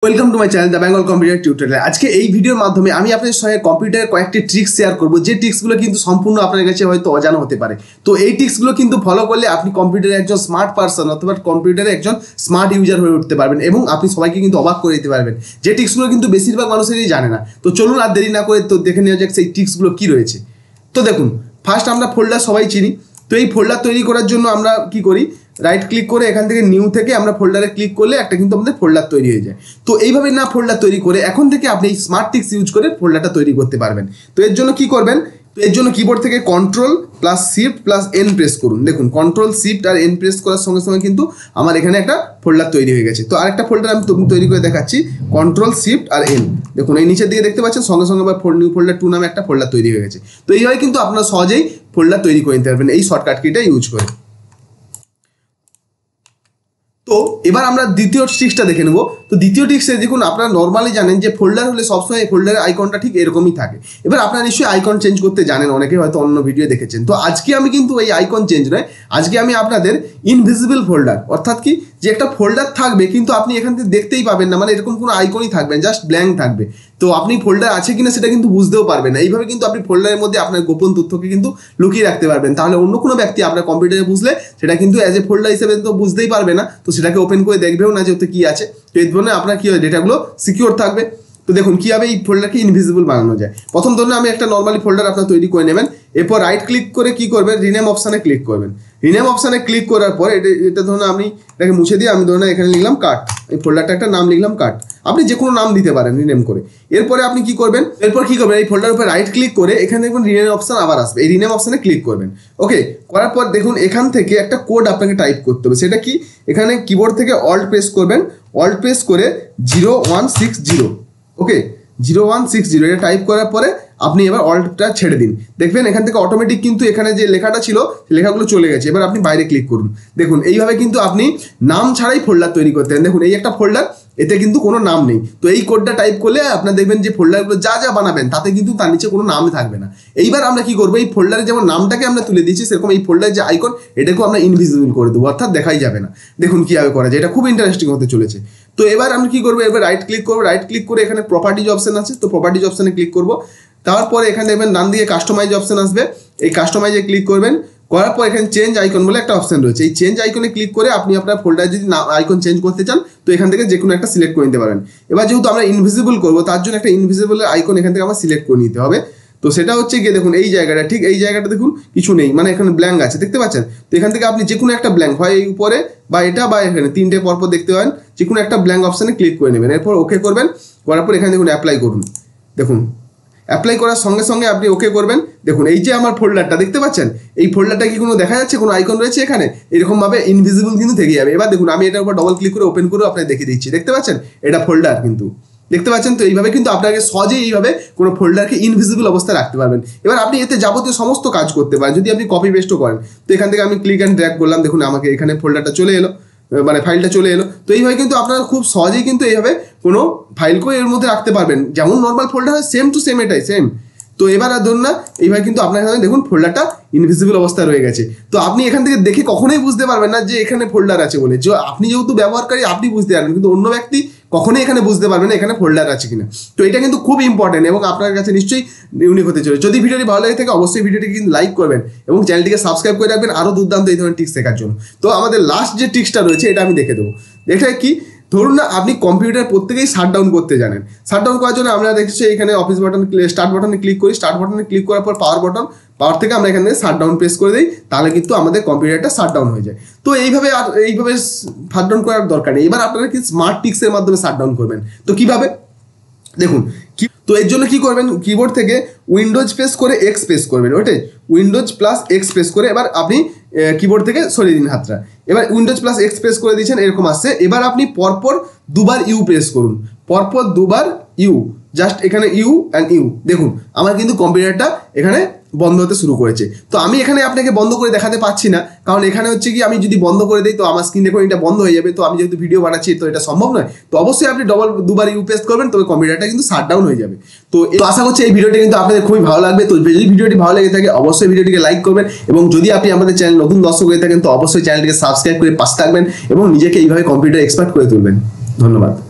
Welcome to my channel the Bengal computer tutorial. আজকে এই ভিডিওর মাধ্যমে আমি আপনাদের সঙ্গে কম্পিউটারের কয়েকটি ট্রিক্স শেয়ার করব, যে ট্রিক্সগুলো কিন্তু সম্পূর্ণ আপনার কাছে হয়তো অজানা হতে পারে। তো এই ট্রিক্সগুলো কিন্তু ফলো করলে আপনি কম্পিউটারে একজন স্মার্ট পারসন অথবা কম্পিউটারে একজন স্মার্ট ইউজার হয়ে উঠতে পারবেন এবং আপনি সবাইকে কিন্তু অবাক করে দিতে পারবেন, যে ট্রিক্সগুলো কিন্তু বেশিরভাগ মানুষেরই জানে না। তো চলুন আর দেরি না করে তো দেখে নেওয়া যাক সেই ট্রিক্সগুলো কী রয়েছে। তো দেখুন, ফার্স্ট আমরা ফোল্ডার সবাই চিনি। তো এই ফোল্ডার তৈরি করার জন্য আমরা কি করি, রাইট ক্লিক করে এখান থেকে নিউ থেকে আমরা ফোল্ডারে ক্লিক করলে একটা কিন্তু আমাদের ফোল্ডার তৈরি হয়ে যায়। তো এইভাবে না ফোল্ডার তৈরি করে এখন থেকে আপনি এই স্মার্ট ট্রিক্স ইউজ করে ফোল্ডারটা তৈরি করতে পারবেন। তো এর জন্য কি করবেন, তো এর জন্য কিবোর্ড থেকে Ctrl+Shift+N প্রেস করুন। দেখুন, Ctrl+Shift+N প্রেস করার সঙ্গে সঙ্গে কিন্তু আমার এখানে একটা ফোল্ডার তৈরি হয়ে গেছে। তো আরেকটা ফোল্ডার আমি তৈরি করে দেখাচ্ছি, Ctrl+Shift+N। দেখুন এই নিচের দিকে দেখতে পাচ্ছেন সঙ্গে সঙ্গে আবার নিউ ফোল্ডার 2 নামে একটা ফোল্ডার তৈরি হয়ে গেছে। তো এইভাবে কিন্তু আপনারা সহজেই ফোল্ডার তৈরি করে নিতে পারবেন এই শর্টকাট কিটা ইউজ করে। তো এবার আমরা দ্বিতীয় ট্রিক্সটা দেখে নেব। তো দ্বিতীয় ট্রিক্সে দেখুন, আপনারা নর্মালি জানেন যে ফোল্ডার হলে সবসময় ফোল্ডারের আইকনটা ঠিক এরকমই থাকে। এবার আপনারা নিশ্চয়ই আইকন চেঞ্জ করতে জানেন, অনেকে হয়তো অন্য ভিডিও দেখেছেন। তো আজকে আমি কিন্তু এই আইকন চেঞ্জ নয়, আজকে আমি আপনাদের ইনভিজিবল ফোল্ডার, অর্থাৎ কি যে একটা ফোল্ডার থাকবে কিন্তু আপনি এখান থেকে দেখতেই পাবেন না, মানে এরকম কোনো আইকনই থাকবে, জাস্ট ব্ল্যাঙ্ক থাকবে। তো আপনি ফোল্ডার আছে কিনা সেটা কিন্তু বুঝতেও পারবেন না। এইভাবে কিন্তু আপনি ফোল্ডারের মধ্যে আপনার গোপন তথ্যকে কিন্তু লুকিয়ে রাখতে পারবেন। তাহলে অন্য কোনো ব্যক্তি আপনার কম্পিউটারে বুঝলে সেটা কিন্তু অ্যাজ এ ফোল্ডার হিসেবে তো বুঝতেই পারবে না, তো সেটাকে ওপেন করে দেখবেও না যে ওতে কী আছে। তো এর জন্য আপনার কী হয়, ডেটাগুলো সিকিউর থাকবে। তো দেখুন কীভাবে এই ফোল্ডারকে ইনভিজিবল বানানো যায়। প্রথম ধরুন আমি একটা নর্মালি ফোল্ডার আপনার তৈরি করে নেবেন। এরপর রাইট ক্লিক করে কি করবেন, রিনেম অপশানে ক্লিক করবেন। রিনেম অপশানে ক্লিক করার পর এটা ধরুন আমি এটাকে মুছে দিয়ে আমি ধরুন এখানে লিখলাম কাট, এই ফোল্ডারটা একটা নাম লিখলাম কাট। আপনি যে কোনো নাম দিতে পারেন রিনেম করে। এরপরে আপনি কি করবেন, এরপর কি করবেন, এই ফোল্ডার উপরে রাইট ক্লিক করে এখানে দেখবেন রিনেম অপশান আবার আসবে, এই রিনেম অপশানে ক্লিক করবেন। ওকে, করার পর দেখুন এখান থেকে একটা কোড আপনাকে টাইপ করতে হবে। সেটা কি, এখানে কিবোর্ড থেকে অল্ট প্রেস করবেন, অল্ট প্রেস করে 0160, ওকে 0160 এটা টাইপ করার পরে আপনি এবার অল্টটা ছেড়ে দিন। দেখবেন এখান থেকে অটোমেটিক কিন্তু এখানে যে লেখাটা ছিল লেখাগুলো চলে গেছে। এবার আপনি বাইরে ক্লিক করুন। দেখুন এইভাবে কিন্তু আপনি নাম ছাড়াই ফোল্ডার তৈরি করতে পারেন। দেখুন এই একটা ফোল্ডার, এতে কিন্তু কোনো নাম নেই। তো এই কোডটা টাইপ করলে আপনার দেখবেন যে ফোল্ডারগুলো যা যা বানাবেন তাতে কিন্তু তার নিচে কোনো নামই থাকবে না। এইবার আমরা কি করবো, এই ফোল্ডারে যেমন নামটাকে আমরা তুলে দিয়েছি সেরকম এই ফোল্ডারের যে আইকন এটাকেও আমরা ইনভিজিবল করে দেবো, অর্থাৎ দেখাই যাবে না। দেখুন কীভাবে করা যায়, এটা খুব ইন্টারেস্টিং হতে চলেছে। তো এবার আমি কি করবো, এবার রাইট ক্লিক করবো, রাইট ক্লিক করে এখানে প্রপার্টিজ অপশন আছে, তো প্রপার্টিজ অপশানে ক্লিক করবো। তারপরে এখানে দেখবেন ডান দিকে কাস্টমাইজ অপশন আসবে, এই কাস্টমাইজে ক্লিক করবেন। করার পর এখানে চেঞ্জ আইকন বলে একটা অপশন রয়েছে, এই চেঞ্জ আইকনে ক্লিক করে আপনি আপনার ফোল্ডারে যদি আইকন চেঞ্জ করতে চান তো এখান থেকে যে কোনো একটা সিলেক্ট করে নিতে পারেন। এবার যেহেতু আমরা ইনভিজিবল করবো তার জন্য একটা ইনভিজিবলের আইকন এখান থেকে আমার সিলেক্ট করে নিতে হবে। তো সেটা হচ্ছে গিয়ে দেখুন এই জায়গাটা, ঠিক এই জায়গাটা দেখুন কিছু নেই, মানে এখানে ব্ল্যাঙ্ক আছে, দেখতে পাচ্ছেন। তো এখান থেকে আপনি যে কোনো একটা ব্ল্যাঙ্ক, হয় এই উপরে বা এটা বা এখানে তিনটে পরপর দেখতে পাবেন, যে কোনো একটা ব্ল্যাঙ্ক অপশানে ক্লিক করে নেবেন। এরপর ওকে করবেন, করার পর এখানে দেখুন অ্যাপ্লাই করুন। দেখুন অ্যাপ্লাই করার সঙ্গে সঙ্গে আপনি ওকে করবেন। দেখুন এই যে আমার ফোল্ডারটা দেখতে পাচ্ছেন, এই ফোল্ডারটা কি কোনো দেখা যাচ্ছে, কোনো আইকন রয়েছে এখানে, এরকমভাবে ইনভিজিবল কিন্তু থেকে যাবে। এবার দেখুন আমি এটার উপর ডবল ক্লিক করে ওপেন করে আপনাকে দেখিয়ে দিচ্ছি, দেখতে পাচ্ছেন এটা ফোল্ডার কিন্তু, দেখতে পাচ্ছেন। তো এইভাবে কিন্তু আপনাকে সহজেই এইভাবে কোনো ফোল্ডারকে ইনভিজিবল অবস্থায় রাখতে পারবেন। এবার আপনি এতে যাবতীয় সমস্ত কাজ করতে পারেন যদি আপনি কপি পেস্টও করেন। তো এখান থেকে আমি ক্লিক অ্যান্ড ড্র্যাগ করলাম, দেখুন আমাকে এখানে ফোল্ডারটা চলে এলো, মানে ফাইলটা চলে এলো। তো এইভাবে কিন্তু আপনারা খুব সহজেই কিন্তু এইভাবে কোনো ফাইলকেও এর মধ্যে রাখতে পারবেন, যেমন নর্মাল ফোল্ডার হয় সেম টু সেম, এটাই সেম। তো এবার আর ধরুন না এইভাবে কিন্তু আপনার এখানে দেখুন ফোল্ডারটা ইনভিজিবল অবস্থায় রয়ে গেছে। তো আপনি এখান থেকে দেখে কখনোই বুঝতে পারবেন না যে এখানে ফোল্ডার আছে বলে, যে আপনি যেহেতু ব্যবহারকারী আপনি বুঝতে পারবেন, কিন্তু অন্য ব্যক্তি কখনোই এখানে বুঝতে পারবে না এখানে ফোল্ডার আছে কিনা। তো এটা কিন্তু খুব ইম্পর্টেন্ট এবং আপনার কাছে নিশ্চয়ই ইউনিক হতে চলে। যদি ভিডিওটি ভালো লাগে থাকে অবশ্যই ভিডিওটিকে কিন্তু লাইক করবেন এবং চ্যানেলটিকে সাবস্ক্রাইব করে রাখবেন আরও দুর্দান্ত এই ধরনের টিক্স শেখার জন্য। তো আমাদের লাস্ট যে টিক্সটা রয়েছে এটা আমি দেখে দেবো। এটা কি, ধরুন না আপনি কম্পিউটার প্রত্যেকেই শাটডাউন করতে জানেন। শাটডাউন করার জন্য আমরা দেখছি এখানে অফিস বাটন, স্টার্ট বাটনে ক্লিক করি, স্টার্ট বাটনে ক্লিক করার পর পাওয়ার থেকে আমরা এখানে শাটডাউন প্রেস করে দিই, তাহলে কিন্তু আমাদের কম্পিউটারটা শাটডাউন হয়ে যায়। তো এইভাবে শাটডাউন করার দরকার নেই। এবার আপনারা কি স্মার্ট ট্রিক্সের মাধ্যমে শাটডাউন করবেন, তো কিভাবে দেখুন। তো এর জন্য কি করবেন, কিবোর্ড থেকে উইন্ডোজ প্রেস করে এক্স প্রেস করবেন, ওকে Windows+X প্রেস করে এবার আপনি কিবোর্ড থেকে সরিয়ে দিন হাতটা। এবার Windows+X প্রেস করে দিয়েছেন, এরকম আসছে। এবার আপনি পরপর দুবার ইউ প্রেস করুন, পরপর দুবার ইউ, জাস্ট এখানে ইউ অ্যান্ড ইউ। দেখুন আমার কিন্তু কম্পিউটারটা এখানে বন্ধ হতে শুরু করেছে। তো আমি এখানে আপনাকে বন্ধ করে দেখাতে পাচ্ছি না, কারণ এখানে হচ্ছে কি আমি যদি বন্ধ করে দিই তো আমার স্ক্রিন রেকর্ডিং এটা বন্ধ হয়ে যাবে। তো আমি যেহেতু ভিডিও বানাচ্ছি তো এটা সম্ভব নয়। তো অবশ্যই আপনি দুবার ইউ প্রেস করবেন, তবে কম্পিউটারটা কিন্তু শাটডাউন হয়ে যাবে। তো আশা করছি এই ভিডিওটি কিন্তু আপনাদের খুবই ভালো লাগবে। তো যদি ভিডিওটি ভালো লেগে থাকে অবশ্যই ভিডিওটিকে লাইক করবেন এবং যদি আপনি আমাদের চ্যানেল নতুন দর্শক হয়ে থাকেন তো অবশ্যই চ্যানেলটিকে সাবস্ক্রাইব করে পাশে থাকবেন এবং নিজেকে এইভাবে কম্পিউটার এক্সপার্ট করে তুলবেন। ধন্যবাদ।